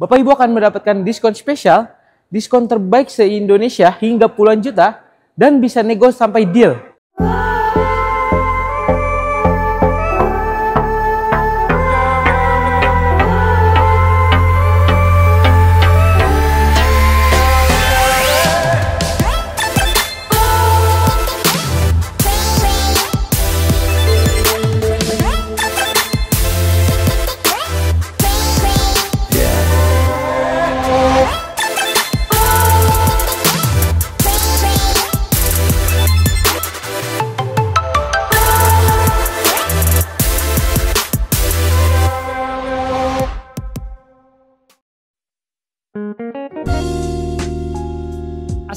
Bapak Ibu akan mendapatkan diskon spesial, diskon terbaik se-Indonesia hingga puluhan juta, dan bisa nego sampai deal.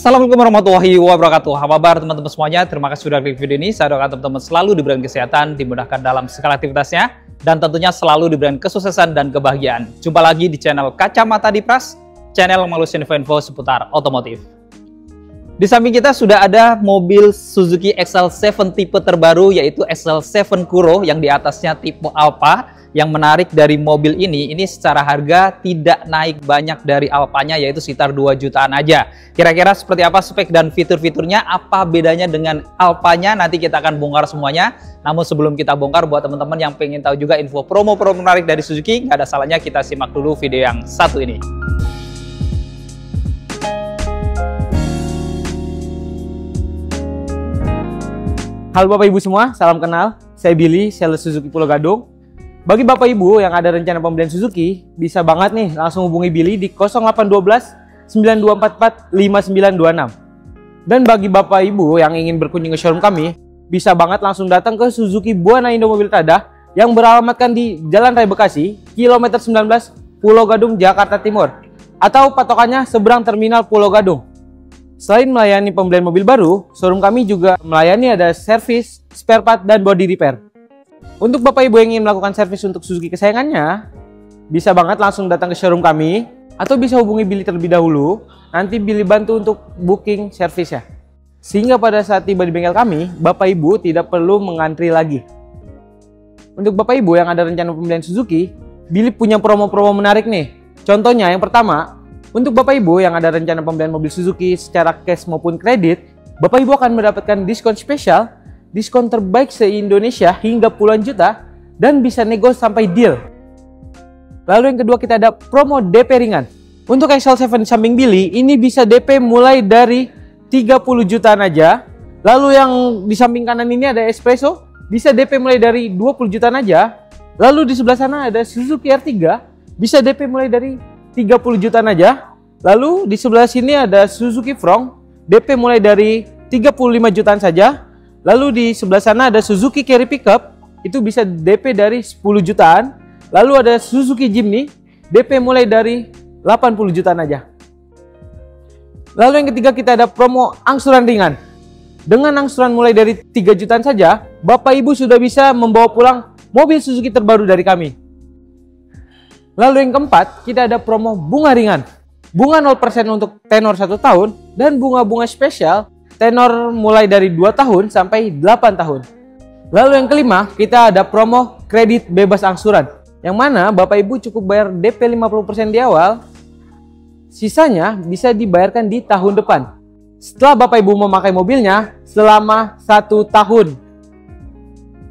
Assalamualaikum warahmatullahi wabarakatuh. Apa kabar teman-teman semuanya? Terima kasih sudah klik video ini. Saya doakan teman-teman selalu diberikan kesehatan, dimudahkan dalam segala aktivitasnya, dan tentunya selalu diberikan kesuksesan dan kebahagiaan. Jumpa lagi di channel Kacamata Dipras, channel mengeluarkan info-info seputar otomotif. Di samping kita sudah ada mobil Suzuki XL7 tipe terbaru, yaitu XL7 Kuro yang di atasnya tipe Alfa. Yang menarik dari mobil ini secara harga tidak naik banyak dari Alfanya, yaitu sekitar 2 jutaan aja. Kira-kira seperti apa spek dan fitur-fiturnya, apa bedanya dengan Alfanya, nanti kita akan bongkar semuanya. Namun sebelum kita bongkar, buat teman-teman yang pengen tahu juga info promo-promo menarik dari Suzuki, nggak ada salahnya kita simak dulu video yang satu ini. Halo Bapak Ibu semua, salam kenal. Saya Billy, sales Suzuki Pulau Gadung. Bagi Bapak Ibu yang ada rencana pembelian Suzuki, bisa banget nih langsung hubungi Billy di 0812 9244 5926. Dan bagi Bapak Ibu yang ingin berkunjung ke showroom kami, bisa banget langsung datang ke Suzuki Buana Indo Mobil Tada yang beralamatkan di Jalan Raya Bekasi, kilometer 19, Pulau Gadung, Jakarta Timur. Atau patokannya seberang terminal Pulau Gadung. Selain melayani pembelian mobil baru, showroom kami juga melayani ada servis, spare part, dan body repair. Untuk Bapak Ibu yang ingin melakukan servis untuk Suzuki kesayangannya, bisa banget langsung datang ke showroom kami, atau bisa hubungi Billy terlebih dahulu, nanti Billy bantu untuk booking servisnya. Sehingga pada saat tiba di bengkel kami, Bapak Ibu tidak perlu mengantri lagi. Untuk Bapak Ibu yang ada rencana pembelian Suzuki, Billy punya promo-promo menarik nih. Contohnya yang pertama, untuk Bapak Ibu yang ada rencana pembelian mobil Suzuki secara cash maupun kredit, Bapak Ibu akan mendapatkan diskon spesial, diskon terbaik se-Indonesia hingga puluhan juta, dan bisa nego sampai deal. Lalu yang kedua, kita ada promo DP ringan. Untuk XL7 di samping Billy, ini bisa DP mulai dari 30 jutaan aja. Lalu yang di samping kanan ini ada Espresso, bisa DP mulai dari 20 jutaan aja. Lalu di sebelah sana ada Suzuki R3, bisa DP mulai dari 30 jutaan aja. Lalu di sebelah sini ada Suzuki Front, DP mulai dari 35 jutaan saja. Lalu di sebelah sana ada Suzuki Carry Pickup, itu bisa DP dari 10 jutaan. Lalu ada Suzuki Jimny, DP mulai dari 80 jutaan aja. Lalu yang ketiga, kita ada promo angsuran ringan. Dengan angsuran mulai dari 3 jutaan saja, Bapak Ibu sudah bisa membawa pulang mobil Suzuki terbaru dari kami. Lalu yang keempat, kita ada promo bunga ringan. Bunga 0% untuk tenor 1 tahun, dan bunga-bunga spesial tenor mulai dari 2 tahun sampai 8 tahun. Lalu yang kelima, kita ada promo kredit bebas angsuran, yang mana Bapak Ibu cukup bayar DP 50% di awal, sisanya bisa dibayarkan di tahun depan setelah Bapak Ibu memakai mobilnya selama 1 tahun.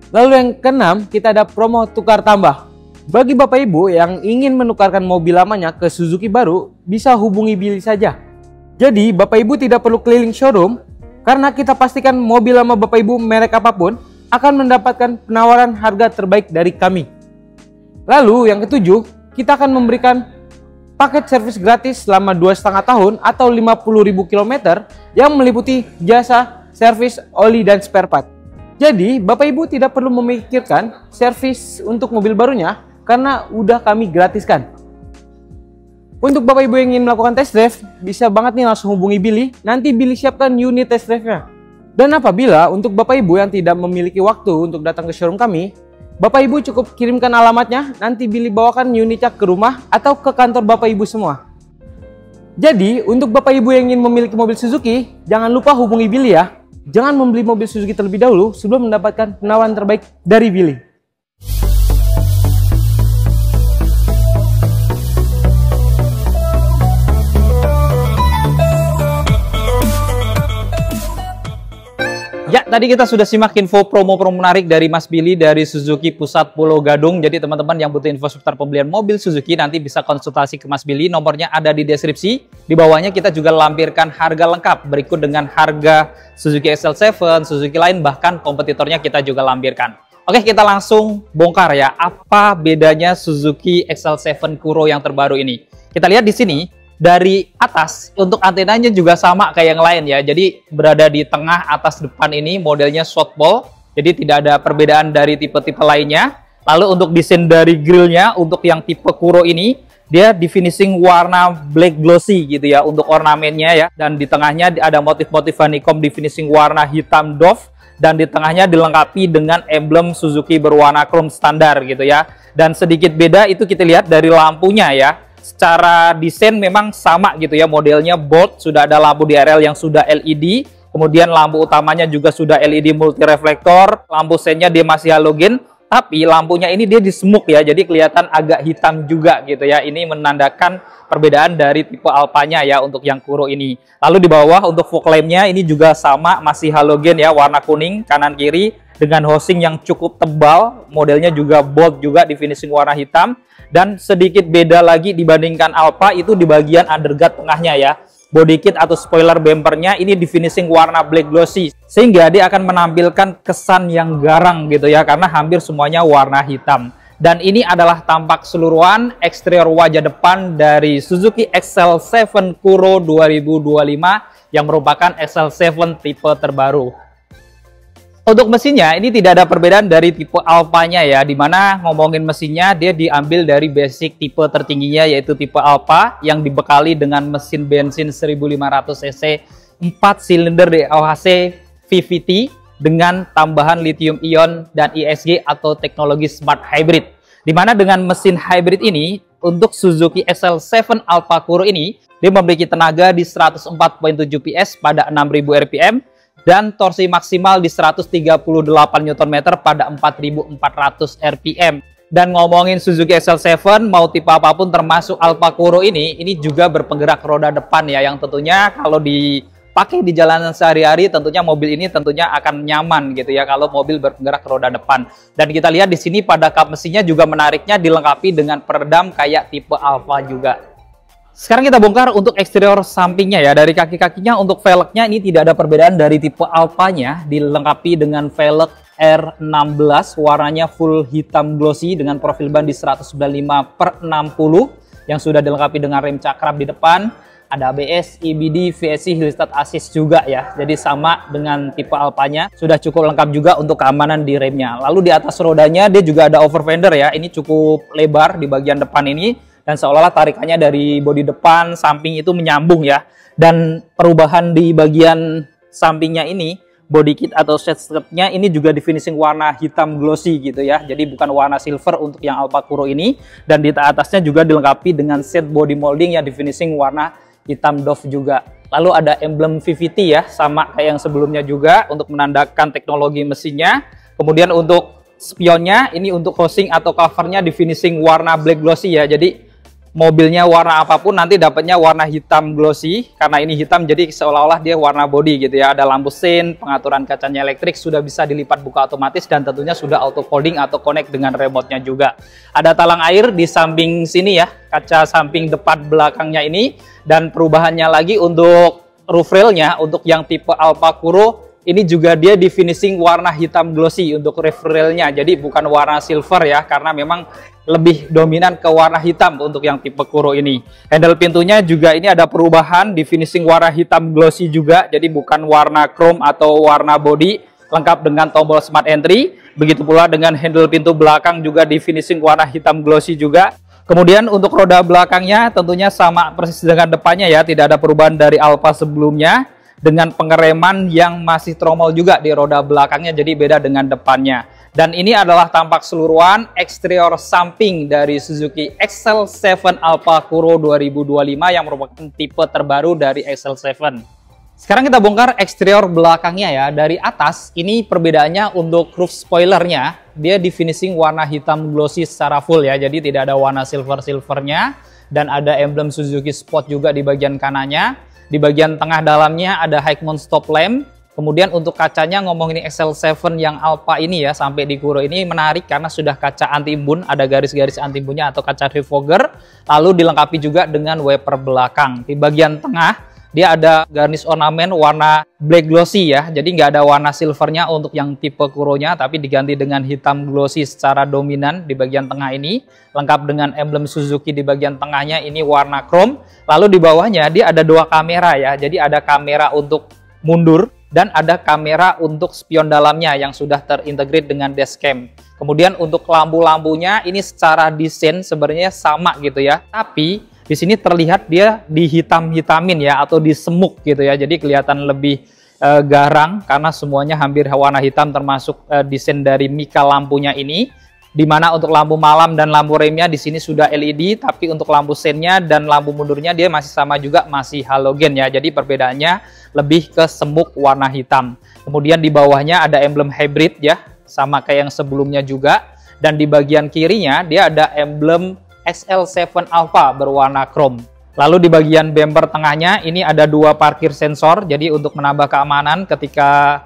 Lalu yang keenam, kita ada promo tukar tambah. Bagi Bapak Ibu yang ingin menukarkan mobil lamanya ke Suzuki baru, bisa hubungi Billy saja. Jadi Bapak Ibu tidak perlu keliling showroom, karena kita pastikan mobil lama Bapak Ibu merek apapun akan mendapatkan penawaran harga terbaik dari kami. Lalu yang ketujuh, kita akan memberikan paket servis gratis selama 2,5 tahun atau 50.000 km yang meliputi jasa servis oli dan spare part. Jadi Bapak Ibu tidak perlu memikirkan servis untuk mobil barunya karena udah kami gratiskan. Untuk Bapak Ibu yang ingin melakukan test drive, bisa banget nih langsung hubungi Billy, nanti Billy siapkan unit test drive-nya. Dan apabila untuk Bapak Ibu yang tidak memiliki waktu untuk datang ke showroom kami, Bapak Ibu cukup kirimkan alamatnya, nanti Billy bawakan unitnya ke rumah atau ke kantor Bapak Ibu semua. Jadi, untuk Bapak Ibu yang ingin memiliki mobil Suzuki, jangan lupa hubungi Billy ya. Jangan membeli mobil Suzuki terlebih dahulu sebelum mendapatkan penawaran terbaik dari Billy. tadi kita sudah simak info promo-promo menarik dari Mas Billy dari Suzuki Pusat Pulau Gadung. Jadi teman-teman yang butuh info seputar pembelian mobil Suzuki nanti bisa konsultasi ke Mas Billy. Nomornya ada di deskripsi. Di bawahnya kita juga lampirkan harga lengkap berikut dengan harga Suzuki XL7, Suzuki lain, bahkan kompetitornya kita juga lampirkan. Oke, kita langsung bongkar ya. Apa bedanya Suzuki XL7 Kuro yang terbaru ini? Kita lihat di sini. Dari atas, untuk antenanya juga sama kayak yang lain ya. Jadi berada di tengah atas depan ini modelnya shortball. Jadi tidak ada perbedaan dari tipe-tipe lainnya. Lalu untuk desain dari grillnya, untuk yang tipe Kuro ini, dia di finishing warna black glossy gitu ya untuk ornamennya ya. Dan di tengahnya ada motif-motif honeycomb di finishing warna hitam doff. Dan di tengahnya dilengkapi dengan emblem Suzuki berwarna chrome standar gitu ya. Dan sedikit beda itu kita lihat dari lampunya ya. Secara desain memang sama gitu ya, modelnya bold, sudah ada lampu DRL yang sudah LED, kemudian lampu utamanya juga sudah LED multi reflektor, lampu sennya dia masih halogen, tapi lampunya ini dia di smoke ya, jadi kelihatan agak hitam juga gitu ya. Ini menandakan perbedaan dari tipe Alphanya ya untuk yang Kuro ini. Lalu di bawah untuk fog lampnya ini juga sama, masih halogen ya, warna kuning kanan kiri dengan housing yang cukup tebal, modelnya juga bold juga di finishing warna hitam. Dan sedikit beda lagi dibandingkan Alpha itu di bagian underguard tengahnya ya. Body kit atau spoiler bumpernya ini di finishing warna black glossy. Sehingga dia akan menampilkan kesan yang garang gitu ya. Karena hampir semuanya warna hitam. Dan ini adalah tampak keseluruhan eksterior wajah depan dari Suzuki XL7 Kuro 2025 yang merupakan XL7 tipe terbaru. Untuk mesinnya ini tidak ada perbedaan dari tipe Alphanya ya, dimana ngomongin mesinnya dia diambil dari basic tipe tertingginya yaitu tipe Alpha yang dibekali dengan mesin bensin 1500 cc 4 silinder DOHC VVT dengan tambahan lithium ion dan ISG atau teknologi smart hybrid. Dimana dengan mesin hybrid ini untuk Suzuki XL7 Alpha Kuro ini dia memiliki tenaga di 104.7 PS pada 6000 rpm dan torsi maksimal di 138 Nm pada 4400 rpm. Dan ngomongin Suzuki XL7 mau tipe apapun termasuk Alpha Kuro ini juga berpenggerak roda depan ya, yang tentunya kalau dipakai di jalanan sehari-hari tentunya mobil ini tentunya akan nyaman gitu ya kalau mobil berpenggerak roda depan. Dan kita lihat di sini pada kap mesinnya juga menariknya dilengkapi dengan peredam kayak tipe Alpha juga. Sekarang kita bongkar untuk eksterior sampingnya ya. Dari kaki-kakinya untuk velgnya ini tidak ada perbedaan dari tipe Alphanya, dilengkapi dengan velg R16 warnanya full hitam glossy dengan profil ban di 195/60 yang sudah dilengkapi dengan rem cakram di depan, ada ABS, EBD, VSC, Hill Start Assist juga ya. Jadi sama dengan tipe Alphanya, sudah cukup lengkap juga untuk keamanan di remnya. Lalu di atas rodanya dia juga ada over fender ya. Ini cukup lebar di bagian depan ini. Dan seolah-olah tarikannya dari bodi depan, samping itu menyambung ya. Dan perubahan di bagian sampingnya ini, body kit atau set stripnya ini juga di finishing warna hitam glossy gitu ya. Jadi bukan warna silver untuk yang Alpha Kuro ini. Dan di atasnya juga dilengkapi dengan set body molding yang di finishing warna hitam doff juga. Lalu ada emblem VVT ya, sama kayak yang sebelumnya juga untuk menandakan teknologi mesinnya. Kemudian untuk spionnya, ini untuk housing atau covernya di finishing warna black glossy ya. Jadi mobilnya warna apapun nanti dapatnya warna hitam glossy, karena ini hitam jadi seolah-olah dia warna body gitu ya. Ada lampu sein, pengaturan kacanya elektrik, sudah bisa dilipat buka otomatis dan tentunya sudah auto folding atau connect dengan remote-nya juga. Ada talang air di samping sini ya, kaca samping depan belakangnya ini. Dan perubahannya lagi untuk roof rail-nya untuk yang tipe Alpha Kuro ini juga dia di finishing warna hitam glossy untuk roof rail-nya. Jadi bukan warna silver ya, karena memang lebih dominan ke warna hitam untuk yang tipe Kuro ini. Handle pintunya juga ini ada perubahan di finishing warna hitam glossy juga. Jadi bukan warna chrome atau warna body, lengkap dengan tombol smart entry. Begitu pula dengan handle pintu belakang juga di finishing warna hitam glossy juga. Kemudian untuk roda belakangnya tentunya sama persis dengan depannya ya, tidak ada perubahan dari Alpha sebelumnya. Dengan pengereman yang masih tromol juga di roda belakangnya, jadi beda dengan depannya. Dan ini adalah tampak keseluruhan eksterior samping dari Suzuki XL7 Alpha Kuro 2025 yang merupakan tipe terbaru dari XL7. Sekarang kita bongkar eksterior belakangnya ya. Dari atas ini perbedaannya untuk roof spoilernya, dia di finishing warna hitam glossy secara full ya, jadi tidak ada warna silvernya. Dan ada emblem Suzuki Sport juga di bagian kanannya. Di bagian tengah dalamnya ada high mount stop lamp, Kemudian untuk kacanya ngomongin XL7 yang Alpha ini ya, sampai di Kuro ini menarik karena sudah kaca anti-embun, ada garis-garis anti-embunnya atau kaca defogger, lalu dilengkapi juga dengan wiper belakang. Di bagian tengah dia ada garnish ornamen warna black glossy ya, jadi nggak ada warna silvernya untuk yang tipe Kuronya, tapi diganti dengan hitam glossy secara dominan di bagian tengah ini, lengkap dengan emblem Suzuki di bagian tengahnya ini warna chrome. Lalu di bawahnya dia ada dua kamera ya, jadi ada kamera untuk mundur dan ada kamera untuk spion dalamnya yang sudah terintegrate dengan dashcam. Kemudian untuk lampu-lampunya ini secara desain sebenarnya sama gitu ya, tapi di sini terlihat dia dihitam-hitamin ya atau disemuk gitu ya, jadi kelihatan lebih garang karena semuanya hampir warna hitam termasuk desain dari mika lampunya ini. Dimana untuk lampu malam dan lampu remnya di sini sudah LED, tapi untuk lampu sennya dan lampu mundurnya dia masih sama juga, masih halogen ya. Jadi perbedaannya lebih ke semuk warna hitam. Kemudian di bawahnya ada emblem hybrid ya, sama kayak yang sebelumnya juga. Dan di bagian kirinya dia ada emblem XL7 Alpha berwarna chrome. Lalu di bagian bumper tengahnya ini ada dua parkir sensor, jadi untuk menambah keamanan ketika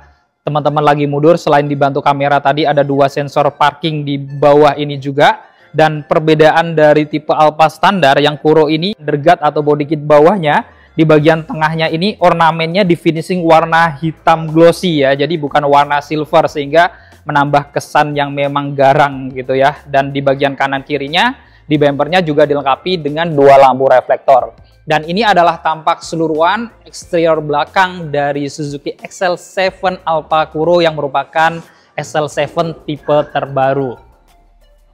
teman-teman lagi mundur, selain dibantu kamera tadi ada dua sensor parking di bawah ini juga. Dan perbedaan dari tipe Alpha standar yang Kuro ini, underguard atau body kit bawahnya, di bagian tengahnya ini ornamennya di finishing warna hitam glossy ya, jadi bukan warna silver, sehingga menambah kesan yang memang garang gitu ya. Dan di bagian kanan kirinya di bumpernya juga dilengkapi dengan dua lampu reflektor. Dan ini adalah tampak keseluruhan eksterior belakang dari Suzuki XL7 Alpha Kuro yang merupakan XL7 tipe terbaru.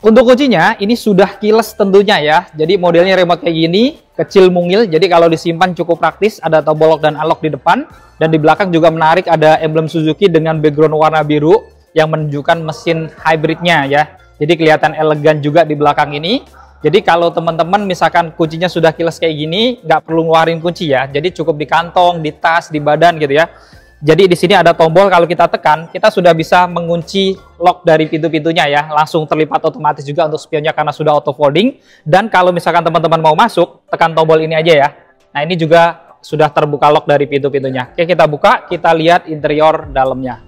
Untuk kuncinya ini sudah keyless tentunya ya. Jadi modelnya remote kayak gini, kecil mungil. Jadi kalau disimpan cukup praktis, ada tombol lock dan unlock di depan. Dan di belakang juga menarik, ada emblem Suzuki dengan background warna biru yang menunjukkan mesin hybridnya ya. Jadi kelihatan elegan juga di belakang ini. Jadi kalau teman-teman misalkan kuncinya sudah keyless kayak gini, nggak perlu ngeluarin kunci ya. Jadi cukup di kantong, di tas, di badan gitu ya. Jadi di sini ada tombol, kalau kita tekan, kita sudah bisa mengunci lock dari pintu-pintunya ya. Langsung terlipat otomatis juga untuk spionnya karena sudah auto folding. Dan kalau misalkan teman-teman mau masuk, tekan tombol ini aja ya. Nah ini juga sudah terbuka lock dari pintu-pintunya. Oke, kita buka, kita lihat interior dalamnya.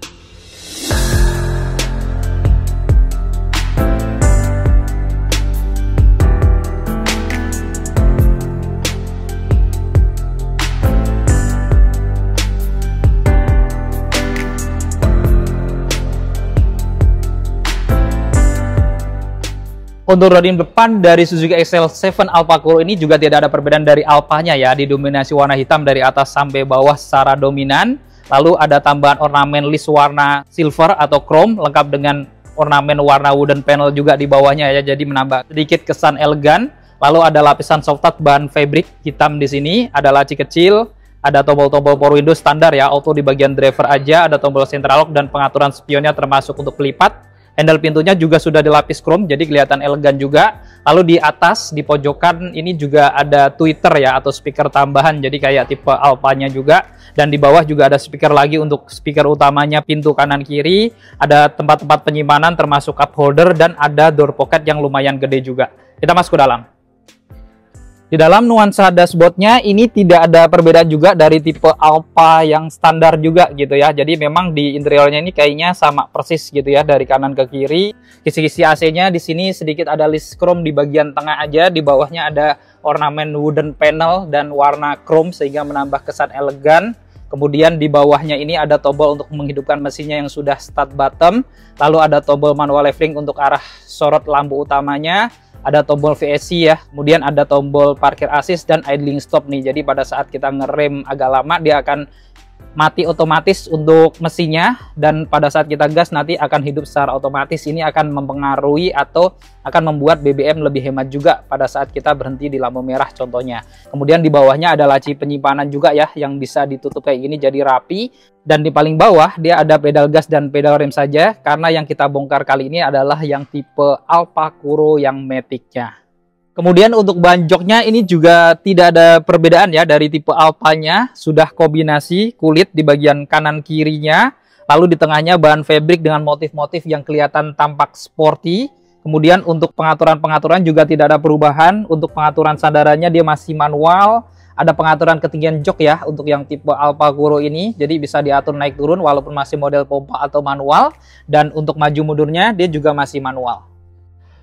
Untuk rodin depan dari Suzuki XL7 Alpha Kuro ini juga tidak ada perbedaan dari Alphanya ya, didominasi warna hitam dari atas sampai bawah secara dominan. Lalu ada tambahan ornamen list warna silver atau chrome, lengkap dengan ornamen warna wooden panel juga di bawahnya ya, jadi menambah sedikit kesan elegan. Lalu ada lapisan soft touch bahan fabric hitam di sini, ada laci kecil, ada tombol-tombol power window standar ya, auto di bagian driver aja, ada tombol central lock dan pengaturan spionnya termasuk untuk pelipat. Handle pintunya juga sudah dilapis chrome, jadi kelihatan elegan juga. Lalu di atas, di pojokan ini juga ada tweeter ya, atau speaker tambahan, jadi kayak tipe Alphanya juga. Dan di bawah juga ada speaker lagi untuk speaker utamanya pintu kanan kiri. Ada tempat-tempat penyimpanan termasuk cup holder, dan ada door pocket yang lumayan gede juga. Kita masuk ke dalam. Di dalam nuansa dashboardnya ini tidak ada perbedaan juga dari tipe Alpha yang standar juga gitu ya. Jadi memang di interiornya ini kayaknya sama persis gitu ya, dari kanan ke kiri. Kisi-kisi AC-nya di sini sedikit ada list chrome di bagian tengah aja. Di bawahnya ada ornamen wooden panel dan warna chrome sehingga menambah kesan elegan. Kemudian di bawahnya ini ada tombol untuk menghidupkan mesinnya yang sudah start button. Lalu ada tombol manual leveling untuk arah sorot lampu utamanya. Ada tombol VSC ya, kemudian ada tombol parkir assist dan idling stop nih. Jadi pada saat kita ngerem agak lama dia akan mati otomatis untuk mesinnya, dan pada saat kita gas nanti akan hidup secara otomatis. Ini akan mempengaruhi atau akan membuat BBM lebih hemat juga pada saat kita berhenti di lampu merah contohnya. Kemudian di bawahnya ada laci penyimpanan juga ya, yang bisa ditutup kayak gini jadi rapi. Dan di paling bawah dia ada pedal gas dan pedal rem saja, karena yang kita bongkar kali ini adalah yang tipe Alpha Kuro yang Matic-nya. Kemudian untuk ban joknya ini juga tidak ada perbedaan ya dari tipe Alphanya, sudah kombinasi kulit di bagian kanan kirinya, lalu di tengahnya bahan fabric dengan motif-motif yang kelihatan tampak sporty. Kemudian untuk pengaturan-pengaturan juga tidak ada perubahan. Untuk pengaturan sandarannya dia masih manual, Ada pengaturan ketinggian jok ya untuk yang tipe Alfa Kuro ini, jadi bisa diatur naik turun walaupun masih model pompa atau manual. Dan untuk maju mundurnya dia juga masih manual.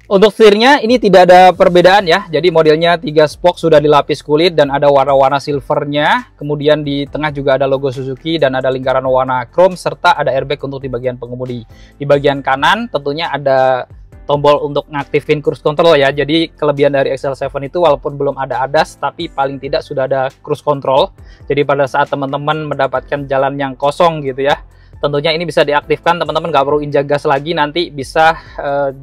Untuk setirnya ini tidak ada perbedaan ya, jadi modelnya 3 spoke sudah dilapis kulit dan ada warna-warna silvernya. Kemudian di tengah juga ada logo Suzuki dan ada lingkaran warna chrome serta ada airbag untuk di bagian pengemudi. Di bagian kanan tentunya ada tombol untuk ngaktifin cruise control ya. Jadi kelebihan dari XL7 itu walaupun belum ada ADAS tapi paling tidak sudah ada cruise control. Jadi pada saat teman-teman mendapatkan jalan yang kosong gitu ya, tentunya ini bisa diaktifkan, teman-teman nggak perlu injak gas lagi, nanti bisa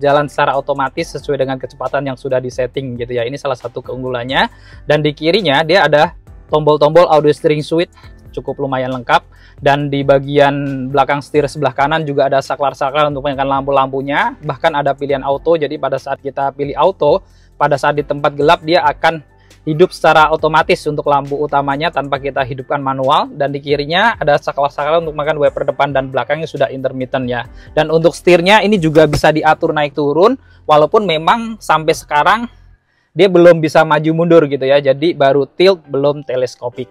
jalan secara otomatis sesuai dengan kecepatan yang sudah disetting gitu ya. Ini salah satu keunggulannya. Dan di kirinya dia ada tombol-tombol audio steering suite, cukup lumayan lengkap. Dan di bagian belakang setir sebelah kanan juga ada saklar-saklar untuk menyalakan lampu-lampunya. Bahkan ada pilihan auto, jadi pada saat kita pilih auto, pada saat di tempat gelap dia akan hidup secara otomatis untuk lampu utamanya tanpa kita hidupkan manual. Dan di kirinya ada saklar-saklar untuk makan wiper depan dan belakangnya sudah intermittent ya. Dan untuk setirnya ini juga bisa diatur naik turun, walaupun memang sampai sekarang dia belum bisa maju mundur gitu ya. Jadi baru tilt, belum teleskopik.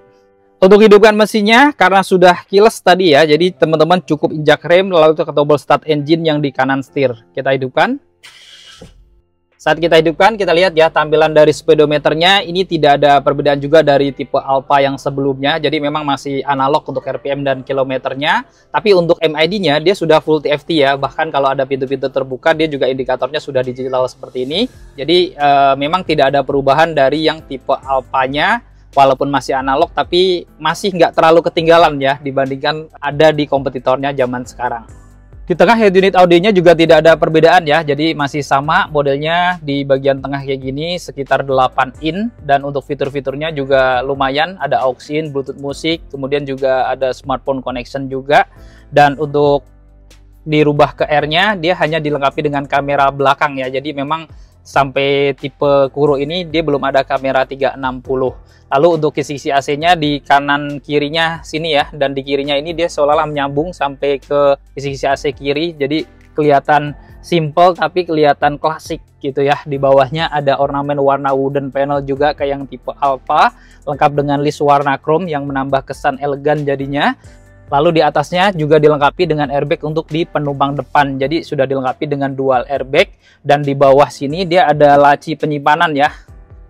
Untuk hidupkan mesinnya karena sudah keyless tadi ya, jadi teman-teman cukup injak rem lalu ke tombol start engine yang di kanan setir. Kita hidupkan. Saat kita hidupkan, kita lihat ya tampilan dari speedometernya ini tidak ada perbedaan juga dari tipe Alfa yang sebelumnya. Jadi memang masih analog untuk RPM dan kilometernya. Tapi untuk MID-nya dia sudah full TFT ya. Bahkan kalau ada pintu-pintu terbuka dia juga indikatornya sudah digital seperti ini. Jadi memang tidak ada perubahan dari yang tipe Alfanya. Walaupun masih analog tapi masih nggak terlalu ketinggalan ya dibandingkan ada di kompetitornya zaman sekarang. Di tengah head unit audionya juga tidak ada perbedaan ya, jadi masih sama modelnya di bagian tengah kayak gini sekitar 8 in. Dan untuk fitur-fiturnya juga lumayan, ada aux in, bluetooth musik, kemudian juga ada smartphone connection juga. Dan untuk dirubah ke R-nya dia hanya dilengkapi dengan kamera belakang ya, jadi memang sampai tipe Kuro ini dia belum ada kamera 360. Lalu untuk kisi-kisi AC-nya di kanan kirinya sini ya, dan di kirinya ini dia seolah-olah menyambung sampai ke kisi-kisi AC kiri, jadi kelihatan simple tapi kelihatan klasik gitu ya. Di bawahnya ada ornamen warna wooden panel juga kayak yang tipe Alfa, lengkap dengan list warna chrome yang menambah kesan elegan jadinya. Lalu di atasnya juga dilengkapi dengan airbag untuk di penumpang depan. Jadi sudah dilengkapi dengan dual airbag. Dan di bawah sini dia ada laci penyimpanan ya,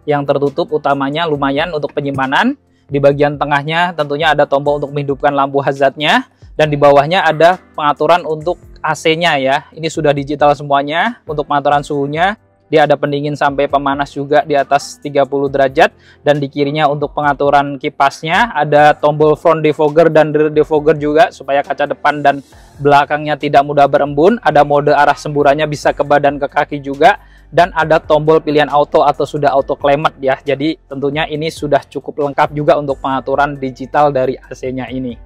yang tertutup utamanya lumayan untuk penyimpanan. Di bagian tengahnya tentunya ada tombol untuk menghidupkan lampu hazardnya. Dan di bawahnya ada pengaturan untuk AC-nya ya. Ini sudah digital semuanya. Untuk pengaturan suhunya dia ada pendingin sampai pemanas juga di atas 30 derajat. Dan di kirinya untuk pengaturan kipasnya ada tombol front defogger dan rear defogger juga supaya kaca depan dan belakangnya tidak mudah berembun. Ada mode arah semburannya bisa ke badan ke kaki juga. Dan ada tombol pilihan auto atau sudah auto climate ya. Jadi tentunya ini sudah cukup lengkap juga untuk pengaturan digital dari AC-nya ini.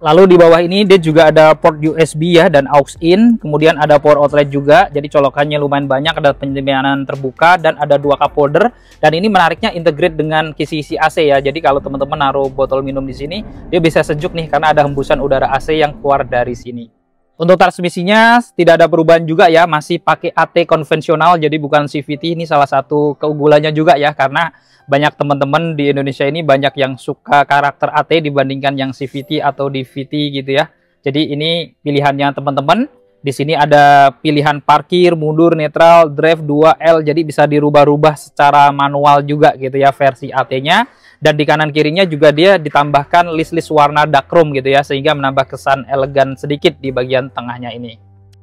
Lalu di bawah ini dia juga ada port USB ya dan aux in, kemudian ada power outlet juga, jadi colokannya lumayan banyak, ada penyimpanan terbuka dan ada 2 cup holder. Dan ini menariknya integrate dengan kisi-kisi AC ya, jadi kalau teman-teman naruh botol minum di sini dia bisa sejuk nih karena ada hembusan udara AC yang keluar dari sini. Untuk transmisinya tidak ada perubahan juga ya, masih pakai AT konvensional jadi bukan CVT. Ini salah satu keunggulannya juga ya, karena banyak teman-teman di Indonesia ini banyak yang suka karakter AT dibandingkan yang CVT atau DVT gitu ya. Jadi ini pilihannya teman-teman. Di sini ada pilihan parkir, mundur, netral, drive 2L, jadi bisa dirubah-rubah secara manual juga gitu ya versi AT-nya. Dan di kanan kirinya juga dia ditambahkan list-list warna dark chrome gitu ya, sehingga menambah kesan elegan sedikit di bagian tengahnya ini.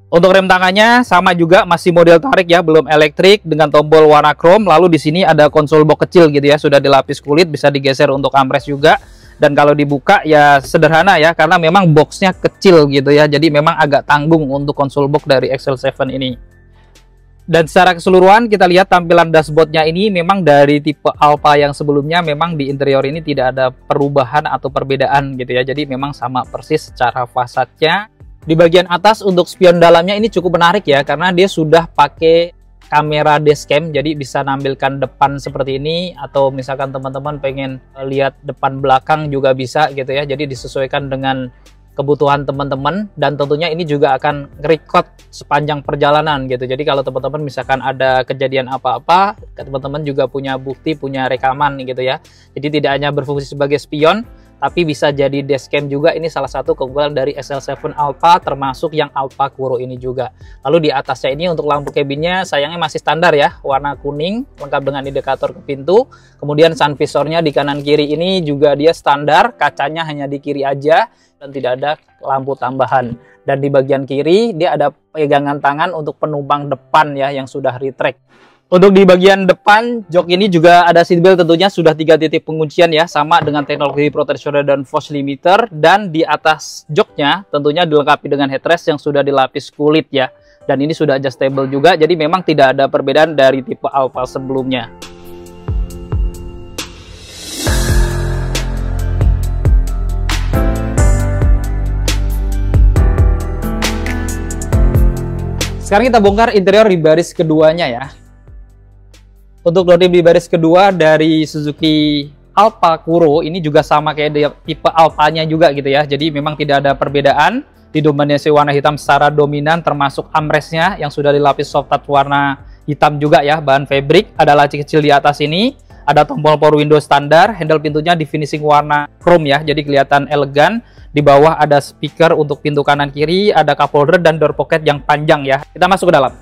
Untuk rem tangannya sama juga, masih model tarik ya, belum elektrik dengan tombol warna chrome. Lalu di sini ada konsol box kecil gitu ya, sudah dilapis kulit, bisa digeser untuk armrest juga. Dan kalau dibuka ya sederhana ya, karena memang boxnya kecil gitu ya, jadi memang agak tanggung untuk konsol box dari XL7 ini. Dan secara keseluruhan kita lihat tampilan dashboardnya ini memang dari tipe Alfa yang sebelumnya, memang di interior ini tidak ada perubahan atau perbedaan gitu ya, jadi memang sama persis secara fasadnya. Di bagian atas untuk spion dalamnya ini cukup menarik ya, karena dia sudah pakai kamera dashcam, jadi bisa nampilkan depan seperti ini, atau misalkan teman-teman pengen lihat depan belakang juga bisa gitu ya, jadi disesuaikan dengan kebutuhan teman-teman, dan tentunya ini juga akan record sepanjang perjalanan gitu. Jadi kalau teman-teman misalkan ada kejadian apa-apa, teman-teman juga punya bukti, punya rekaman gitu ya. Jadi tidak hanya berfungsi sebagai spion, tapi bisa jadi dashcam juga. Ini salah satu keunggulan dari XL7 Alpha, termasuk yang Alpha Kuro ini juga. Lalu di atasnya ini untuk lampu cabinnya sayangnya masih standar ya, warna kuning, lengkap dengan indikator ke pintu. Kemudian sun visornya di kanan kiri ini juga dia standar, kacanya hanya di kiri aja dan tidak ada lampu tambahan. Dan di bagian kiri dia ada pegangan tangan untuk penumpang depan ya yang sudah retract. Untuk di bagian depan jok ini juga ada seatbelt, tentunya sudah 3 titik penguncian ya, sama dengan teknologi protection dan force limiter. Dan di atas joknya tentunya dilengkapi dengan headrest yang sudah dilapis kulit ya, dan ini sudah adjustable juga, jadi memang tidak ada perbedaan dari tipe Alpha sebelumnya. Sekarang kita bongkar interior di baris keduanya ya. Untuk door di baris kedua dari Suzuki Alpha Kuro ini juga sama kayak tipe Alphanya juga gitu ya. Jadi memang tidak ada perbedaan. Didominasi warna hitam secara dominan, termasuk armrestnya yang sudah dilapis soft touch warna hitam juga ya, bahan fabric. Ada laci kecil di atas ini, ada tombol power window standar, handle pintunya di finishing warna chrome ya, jadi kelihatan elegan. Di bawah ada speaker untuk pintu kanan kiri, ada cup holder dan door pocket yang panjang ya. Kita masuk ke dalam.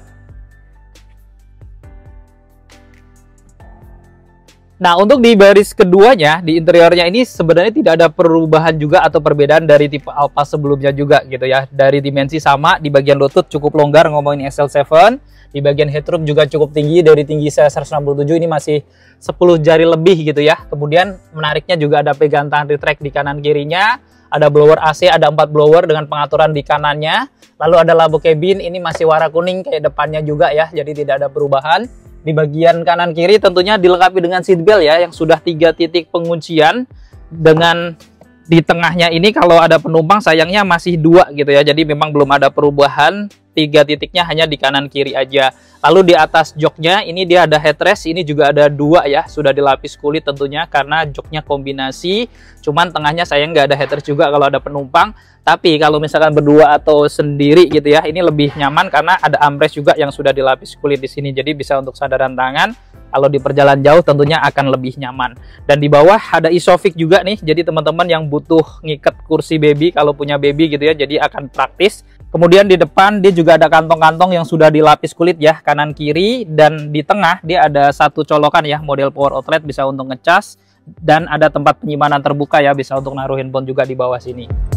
Nah, untuk di baris keduanya, di interiornya ini sebenarnya tidak ada perubahan juga atau perbedaan dari tipe Alpha sebelumnya juga gitu ya. Dari dimensi sama, di bagian lutut cukup longgar ngomongin XL7. Di bagian headroom juga cukup tinggi, dari tinggi saya 167 ini masih 10 jari lebih gitu ya. Kemudian menariknya juga ada pegangan tangan retract di kanan kirinya. Ada blower AC, ada 4 blower dengan pengaturan di kanannya. Lalu ada lampu cabin, ini masih warna kuning kayak depannya juga ya, jadi tidak ada perubahan. Di bagian kanan kiri tentunya dilengkapi dengan seatbelt ya, yang sudah 3 titik penguncian. Dengan di tengahnya ini kalau ada penumpang sayangnya masih 2 gitu ya, jadi memang belum ada perubahan. 3 titiknya hanya di kanan kiri aja. Lalu di atas joknya ini dia ada headrest, ini juga ada 2 ya, sudah dilapis kulit tentunya karena joknya kombinasi. Cuman tengahnya sayang nggak ada headrest juga kalau ada penumpang. Tapi kalau misalkan berdua atau sendiri gitu ya, ini lebih nyaman karena ada armrest juga yang sudah dilapis kulit di sini. Jadi bisa untuk sandaran tangan. Kalau di perjalanan jauh tentunya akan lebih nyaman. Dan di bawah ada isofix juga nih. Jadi teman-teman yang butuh ngiket kursi baby kalau punya baby gitu ya, jadi akan praktis. Kemudian di depan dia juga ada kantong-kantong yang sudah dilapis kulit ya, kanan kiri. Dan di tengah dia ada satu colokan ya, model power outlet, bisa untuk ngecas. Dan ada tempat penyimpanan terbuka ya, bisa untuk naruh handphone juga di bawah sini.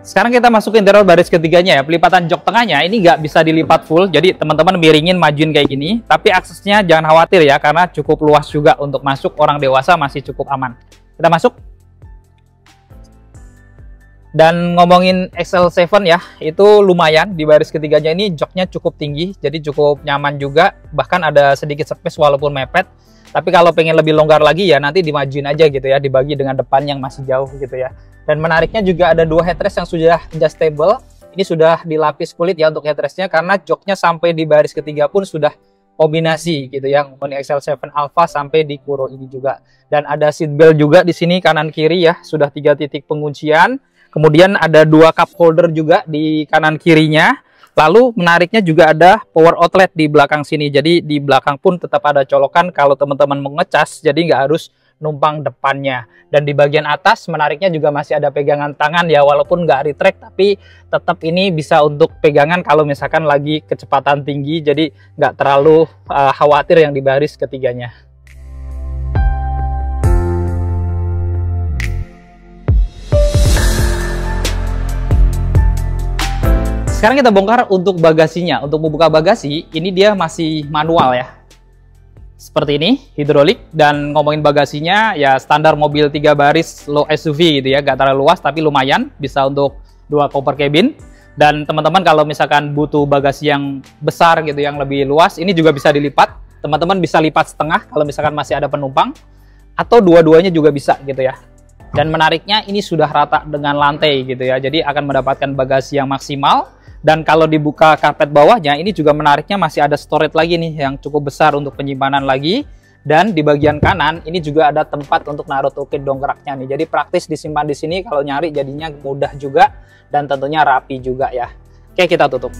Sekarang kita masuk ke interior baris ketiganya ya. Pelipatan jok tengahnya ini nggak bisa dilipat full, jadi teman-teman miringin majuin kayak gini. Tapi aksesnya jangan khawatir ya, karena cukup luas juga untuk masuk, orang dewasa masih cukup aman. Kita masuk. Dan ngomongin XL7 ya, itu lumayan di baris ketiganya ini joknya cukup tinggi, jadi cukup nyaman juga. Bahkan ada sedikit space walaupun mepet. Tapi kalau pengen lebih longgar lagi ya nanti dimajuin aja gitu ya, dibagi dengan depan yang masih jauh gitu ya. Dan menariknya juga ada 2 headrest yang sudah adjustable. Ini sudah dilapis kulit ya untuk headrestnya, karena joknya sampai di baris ketiga pun sudah kombinasi gitu ya, ngomongin XL7 Alpha sampai di Kuro ini juga. Dan ada seatbelt juga di sini kanan kiri ya, sudah 3 titik penguncian. Kemudian ada 2 cup holder juga di kanan kirinya. Lalu menariknya juga ada power outlet di belakang sini. Jadi di belakang pun tetap ada colokan kalau teman-teman mau ngecas, jadi nggak harus numpang depannya. Dan di bagian atas menariknya juga masih ada pegangan tangan ya, walaupun nggak retract, tapi tetap ini bisa untuk pegangan kalau misalkan lagi kecepatan tinggi, jadi nggak terlalu khawatir yang di baris ketiganya. Sekarang kita bongkar untuk bagasinya. Untuk membuka bagasi, ini dia masih manual ya. Seperti ini, hidrolik. Dan ngomongin bagasinya, ya standar mobil 3 baris low SUV gitu ya. Gak terlalu luas, tapi lumayan. Bisa untuk 2 koper cabin. Dan teman-teman kalau misalkan butuh bagasi yang besar gitu, yang lebih luas, ini juga bisa dilipat. Teman-teman bisa lipat setengah kalau misalkan masih ada penumpang. Atau dua-duanya juga bisa gitu ya. Dan menariknya ini sudah rata dengan lantai gitu ya, jadi akan mendapatkan bagasi yang maksimal. Dan kalau dibuka karpet bawahnya, ini juga menariknya masih ada storage lagi nih yang cukup besar untuk penyimpanan lagi. Dan di bagian kanan ini juga ada tempat untuk naruh toolkit dongkraknya nih. Jadi praktis disimpan di sini, kalau nyari jadinya mudah juga dan tentunya rapi juga ya. Oke, kita tutup.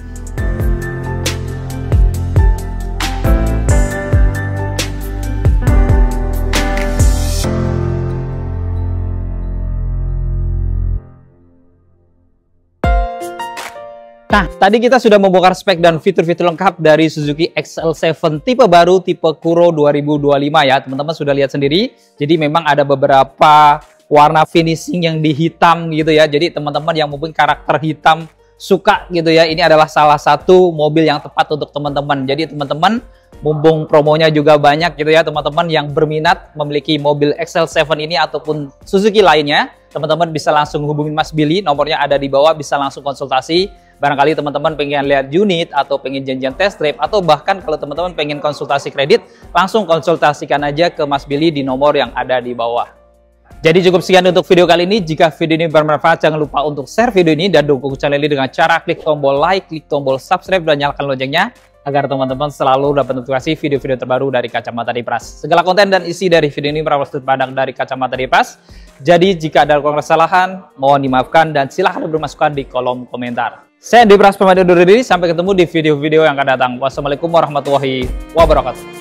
Nah, tadi kita sudah membongkar spek dan fitur-fitur lengkap dari Suzuki XL7 tipe baru, tipe Kuro 2025 ya. Teman-teman sudah lihat sendiri. Jadi memang ada beberapa warna finishing yang dihitam gitu ya. Jadi teman-teman yang mempunyai karakter hitam suka gitu ya, ini adalah salah satu mobil yang tepat untuk teman-teman. Jadi teman-teman, mumpung promonya juga banyak gitu ya, teman-teman yang berminat memiliki mobil XL7 ini ataupun Suzuki lainnya, teman-teman bisa langsung hubungin Mas Billy, nomornya ada di bawah, bisa langsung konsultasi. Barangkali teman-teman pengen lihat unit atau pengen janjian test drive, atau bahkan kalau teman-teman pengen konsultasi kredit, langsung konsultasikan aja ke Mas Billy di nomor yang ada di bawah. Jadi cukup sekian untuk video kali ini. Jika video ini bermanfaat, jangan lupa untuk share video ini dan dukung channel ini dengan cara klik tombol like, klik tombol subscribe, dan nyalakan loncengnya agar teman-teman selalu dapat notifikasi video-video terbaru dari Kacamata Dipras. Segala konten dan isi dari video ini merupakan sudut pandang dari Kacamata Dipras. Jadi jika ada kesalahan, mohon dimaafkan dan silahkan bermasukan di kolom komentar. Saya Dipras pamit undur diri, sampai ketemu di video-video yang akan datang. Wassalamualaikum warahmatullahi wabarakatuh.